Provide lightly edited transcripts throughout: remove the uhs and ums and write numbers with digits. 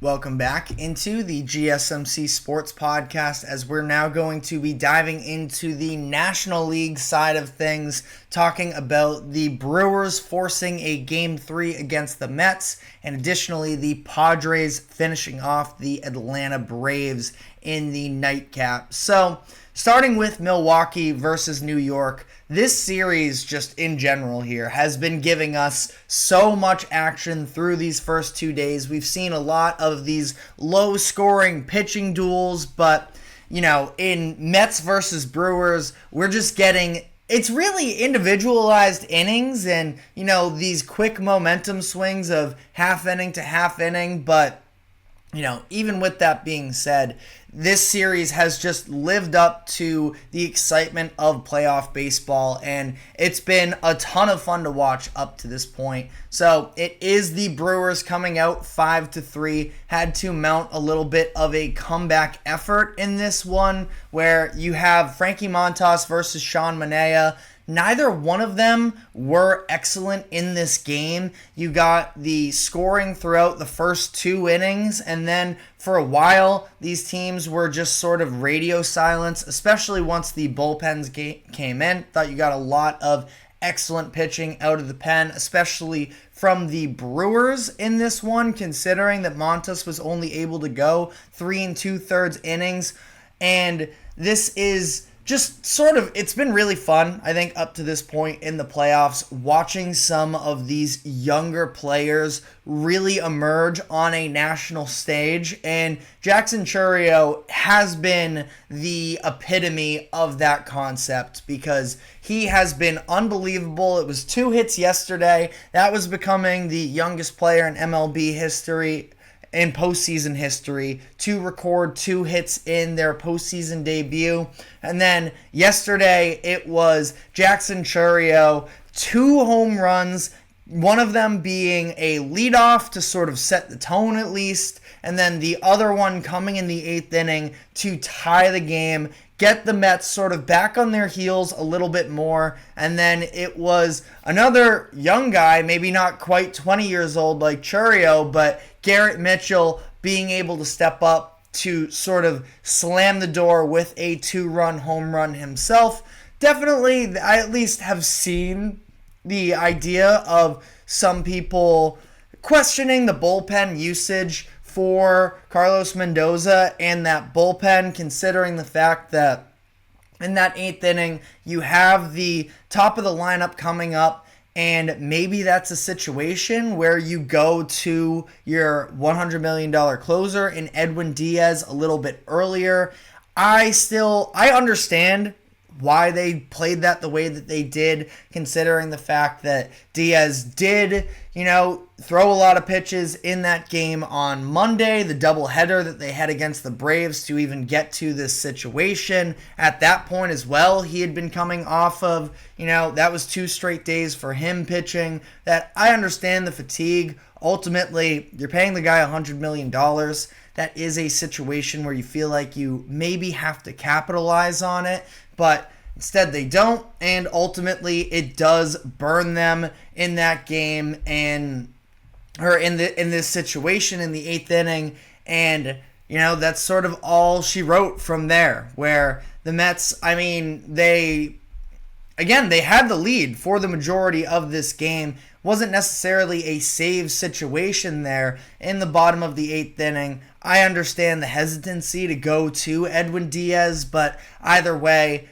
Welcome back into the GSMC Sports Podcast, as we're now going to be diving into the National League side of things, talking about the Brewers forcing a Game 3 against the Mets, and additionally the Padres finishing off the Atlanta Braves in the nightcap. So, starting with Milwaukee versus New York, this series, just in general here, has been giving us so much action through these first 2 days. We've seen a lot of these low-scoring pitching duels, but, in Mets versus Brewers, we're just getting... It's really individualized innings and, these quick momentum swings of half inning to half inning, but... even with that being said, this series has just lived up to the excitement of playoff baseball, and it's been a ton of fun to watch up to this point. So it is the Brewers coming out 5-3, had to mount a little bit of a comeback effort in this one, where you have Frankie Montas versus Sean Manaea. Neither one of them were excellent in this game. You got the scoring throughout the first 2 innings, and then for a while, these teams were just sort of radio silence, especially once the bullpens came in. Thought you got a lot of excellent pitching out of the pen, especially from the Brewers in this one, considering that Montas was only able to go 3 2/3 innings. And this is... just sort of, it's been really fun, I think, up to this point in the playoffs, watching some of these younger players really emerge on a national stage. And Jackson Chourio has been the epitome of that concept, because he has been unbelievable. It was 2 hits yesterday. That was becoming the youngest player in MLB history, in postseason history, to record 2 hits in their postseason debut. And then yesterday it was Jackson Chourio, 2 home runs, one of them being a leadoff to sort of set the tone at least, and then the other one coming in the 8th inning to tie the game, get the Mets sort of back on their heels a little bit more. And then it was another young guy, maybe not quite 20 years old like Chourio, but Garrett Mitchell being able to step up to sort of slam the door with a 2-run home run himself. Definitely, I at least have seen the idea of some people questioning the bullpen usage for Carlos Mendoza and that bullpen, considering the fact that in that 8th inning, you have the top of the lineup coming up, and maybe that's a situation where you go to your $100 million closer in Edwin Diaz a little bit earlier. I understand why they played that the way that they did, considering the fact that Diaz did, throw a lot of pitches in that game on Monday, the doubleheader that they had against the Braves to even get to this situation. At that point as well, he had been coming off of, that was 2 straight days for him pitching. That I understand the fatigue. Ultimately, you're paying the guy $100 million. That is a situation where you feel like you maybe have to capitalize on it, but instead they don't, and ultimately it does burn them in that game, or in this situation in the 8th inning. And that's sort of all she wrote from there, where the Mets, they had the lead for the majority of this game. Wasn't necessarily a save situation there in the bottom of the 8th inning. I understand the hesitancy to go to Edwin Diaz, but either way,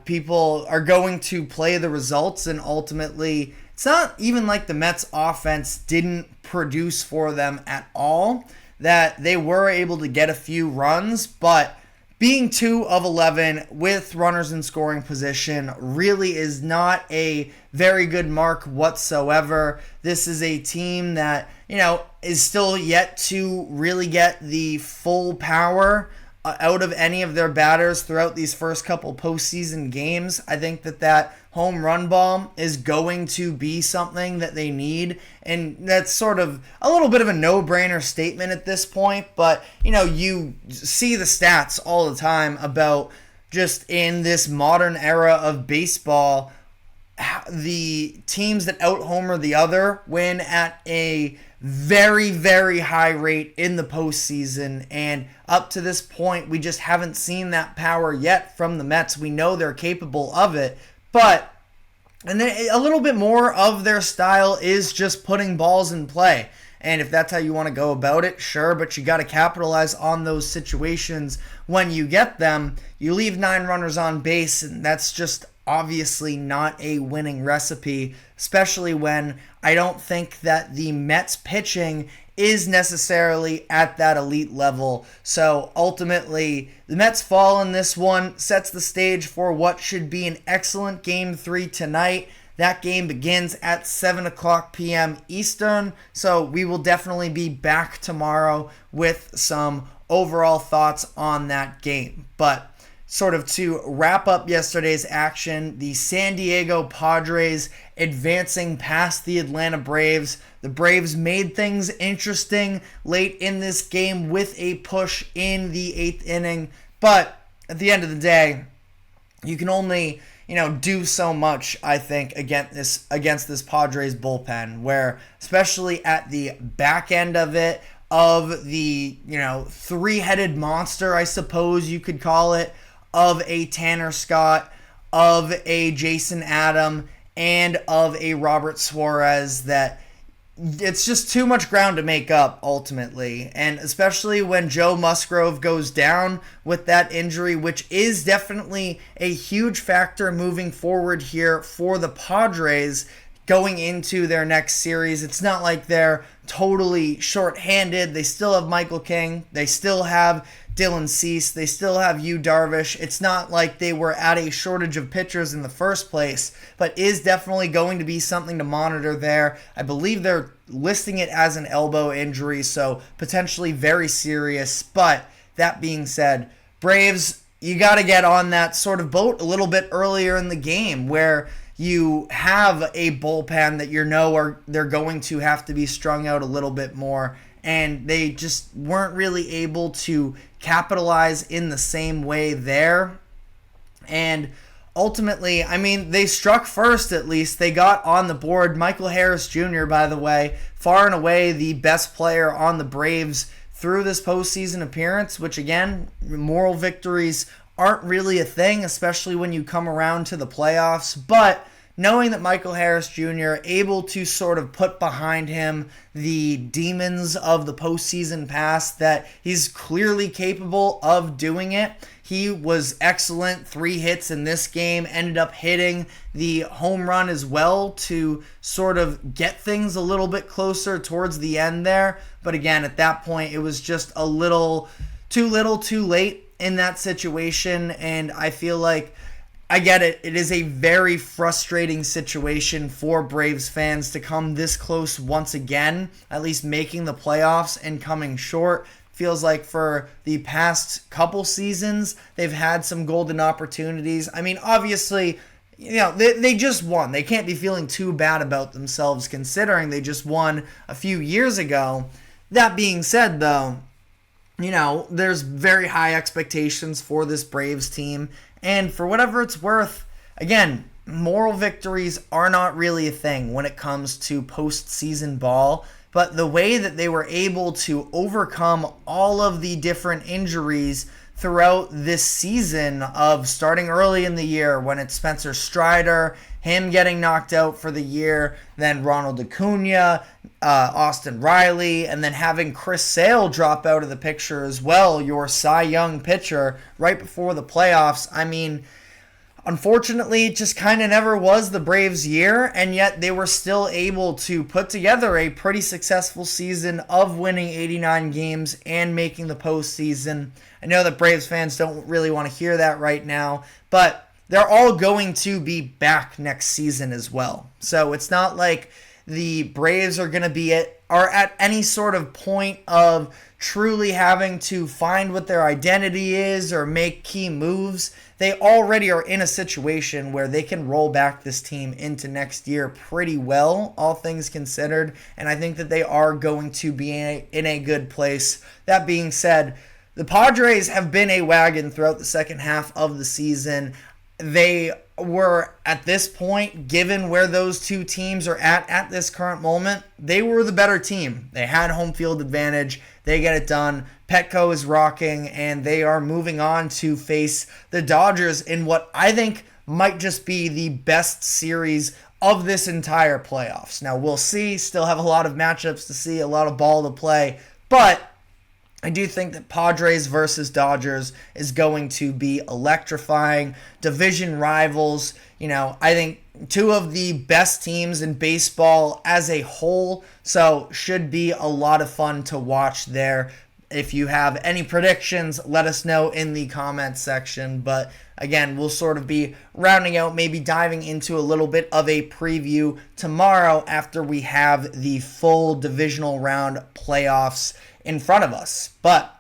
people are going to play the results, and ultimately, it's not even like the Mets offense didn't produce for them at all, that they were able to get a few runs, but being 2 of 11 with runners in scoring position really is not a very good mark whatsoever. This is a team that, is still yet to really get the full power out of any of their batters throughout these first couple postseason games. I think that home run ball is going to be something that they need, and that's sort of a little bit of a no-brainer statement at this point, but you see the stats all the time about just in this modern era of baseball, the teams that out-homer the other win at a very, very high rate in the postseason. And up to this point, we just haven't seen that power yet from the Mets. We know they're capable of it, but and then a little bit more of their style is just putting balls in play. And if that's how you want to go about it, sure, but you got to capitalize on those situations when you get them. You leave 9 runners on base, and that's just obviously not a winning recipe, especially when I don't think that the Mets pitching is necessarily at that elite level. So ultimately, the Mets fall in this one, sets the stage for what should be an excellent Game 3 tonight. That game begins at 7 o'clock p.m. Eastern, so we will definitely be back tomorrow with some overall thoughts on that game. But sort of to wrap up yesterday's action, the San Diego Padres advancing past the Atlanta Braves. The Braves made things interesting late in this game with a push in the 8th inning, but at the end of the day, you can only do so much, I think, against this Padres bullpen, where especially at the back end of it, of the, three-headed monster, I suppose you could call it, of a Tanner Scott, of a Jason Adam, and of a Robert Suarez, that it's just too much ground to make up ultimately. And especially when Joe Musgrove goes down with that injury, which is definitely a huge factor moving forward here for the Padres going into their next series. It's not like they're totally short-handed. They still have Michael King. They still have Dylan Cease. They still have Yu Darvish. It's not like they were at a shortage of pitchers in the first place, but is definitely going to be something to monitor there. I believe they're listing it as an elbow injury, so potentially very serious. But that being said, Braves, you got to get on that sort of boat a little bit earlier in the game, where you have a bullpen that they're going to have to be strung out a little bit more, and they just weren't really able to capitalize in the same way there. And ultimately, they struck first at least. They got on the board. Michael Harris Jr., by the way, far and away the best player on the Braves through this postseason appearance, which again, moral victories aren't really a thing, especially when you come around to the playoffs. But knowing that Michael Harris Jr. able to sort of put behind him the demons of the postseason past, that he's clearly capable of doing it. He was excellent, 3 hits in this game, ended up hitting the home run as well to sort of get things a little bit closer towards the end there. But again, at that point, it was just a little too late in that situation, and I feel like I get it. It is a very frustrating situation for Braves fans to come this close once again, at least making the playoffs and coming short. Feels like for the past couple seasons, they've had some golden opportunities. Obviously, they just won. They can't be feeling too bad about themselves considering they just won a few years ago. That being said, though, there's very high expectations for this Braves team. And for whatever it's worth, again, moral victories are not really a thing when it comes to postseason ball. But the way that they were able to overcome all of the different injuries throughout this season, of starting early in the year when it's Spencer Strider, him getting knocked out for the year, then Ronald Acuna, Austin Riley, and then having Chris Sale drop out of the picture as well, your Cy Young pitcher, right before the playoffs. Unfortunately, it just kind of never was the Braves' year, and yet they were still able to put together a pretty successful season of winning 89 games and making the postseason. I know that Braves fans don't really want to hear that right now, but they're all going to be back next season as well. So it's not like the Braves are going to be at any sort of point of truly having to find what their identity is or make key moves. They already are in a situation where they can roll back this team into next year pretty well, all things considered, and I think that they are going to be in a good place. That being said, the Padres have been a wagon throughout the second half of the season. they were, at this point, given where those two teams are at this current moment, they were the better team. They had home field advantage. They get it done. Petco is rocking, and they are moving on to face the Dodgers in what I think might just be the best series of this entire playoffs. Now, we'll see. Still have a lot of matchups to see, a lot of ball to play, but I do think that Padres versus Dodgers is going to be electrifying. Division rivals, I think two of the best teams in baseball as a whole, so should be a lot of fun to watch there. If you have any predictions, let us know in the comments section. But again, we'll sort of be rounding out, maybe diving into a little bit of a preview tomorrow after we have the full divisional round playoffs in front of us. But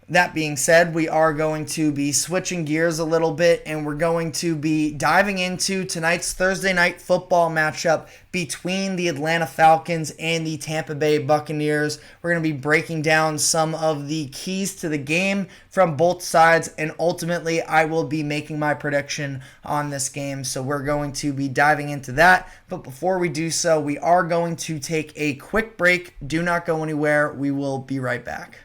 that being said, we are going to be switching gears a little bit, and we're going to be diving into tonight's Thursday night football matchup between the Atlanta Falcons and the Tampa Bay Buccaneers. We're going to be breaking down some of the keys to the game from both sides, and ultimately I will be making my prediction on this game. So we're going to be diving into that. But before we do so, we are going to take a quick break. Do not go anywhere. We will be right back.